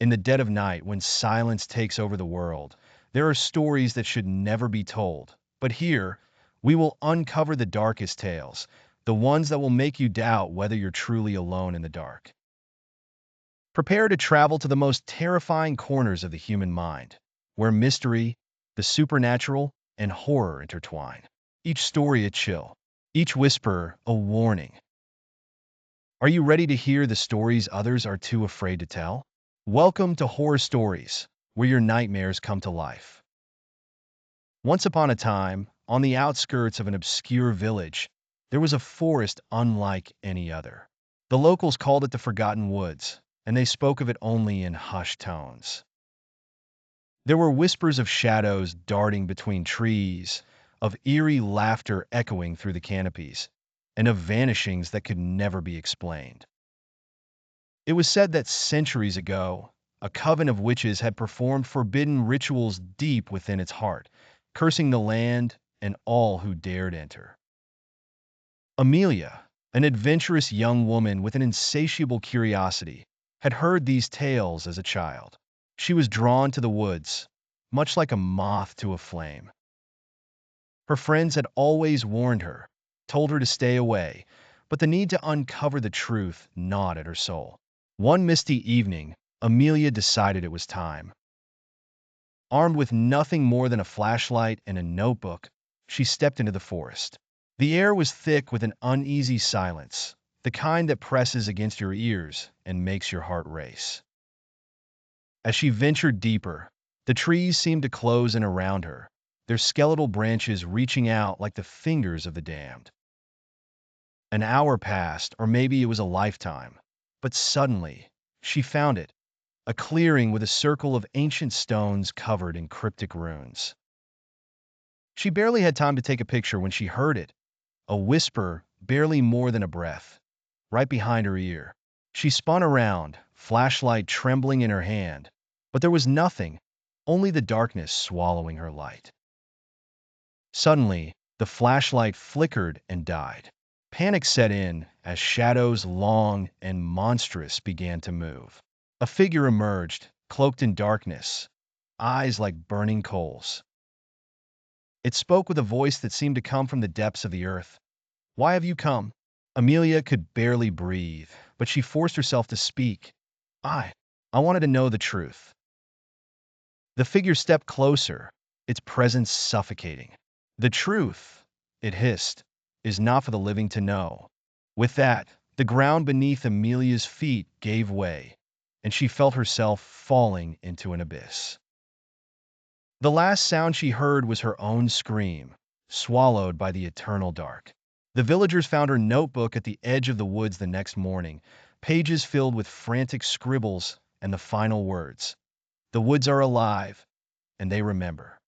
In the dead of night, when silence takes over the world, there are stories that should never be told. But here, we will uncover the darkest tales, the ones that will make you doubt whether you're truly alone in the dark. Prepare to travel to the most terrifying corners of the human mind, where mystery, the supernatural, and horror intertwine. Each story a chill, each whisper a warning. Are you ready to hear the stories others are too afraid to tell? Welcome to Horror Stories, where your nightmares come to life. Once upon a time, on the outskirts of an obscure village, there was a forest unlike any other. The locals called it the Forgotten Woods, and they spoke of it only in hushed tones. There were whispers of shadows darting between trees, of eerie laughter echoing through the canopies, and of vanishings that could never be explained. It was said that centuries ago, a coven of witches had performed forbidden rituals deep within its heart, cursing the land and all who dared enter. Amelia, an adventurous young woman with an insatiable curiosity, had heard these tales as a child. She was drawn to the woods, much like a moth to a flame. Her friends had always warned her, told her to stay away, but the need to uncover the truth gnawed at her soul. One misty evening, Amelia decided it was time. Armed with nothing more than a flashlight and a notebook, she stepped into the forest. The air was thick with an uneasy silence, the kind that presses against your ears and makes your heart race. As she ventured deeper, the trees seemed to close in around her, their skeletal branches reaching out like the fingers of the damned. An hour passed, or maybe it was a lifetime, but suddenly, she found it, a clearing with a circle of ancient stones covered in cryptic runes. She barely had time to take a picture when she heard it, a whisper barely more than a breath, right behind her ear. She spun around, flashlight trembling in her hand, but there was nothing, only the darkness swallowing her light. Suddenly, the flashlight flickered and died. Panic set in as shadows long and monstrous began to move. A figure emerged, cloaked in darkness, eyes like burning coals. It spoke with a voice that seemed to come from the depths of the earth. "Why have you come?" Amelia could barely breathe, but she forced herself to speak. I, I wanted to know the truth." The figure stepped closer, its presence suffocating. "The truth," it hissed, "is not for the living to know." With that, the ground beneath Amelia's feet gave way, and she felt herself falling into an abyss. The last sound she heard was her own scream, swallowed by the eternal dark. The villagers found her notebook at the edge of the woods the next morning, pages filled with frantic scribbles and the final words: "The woods are alive, and they remember."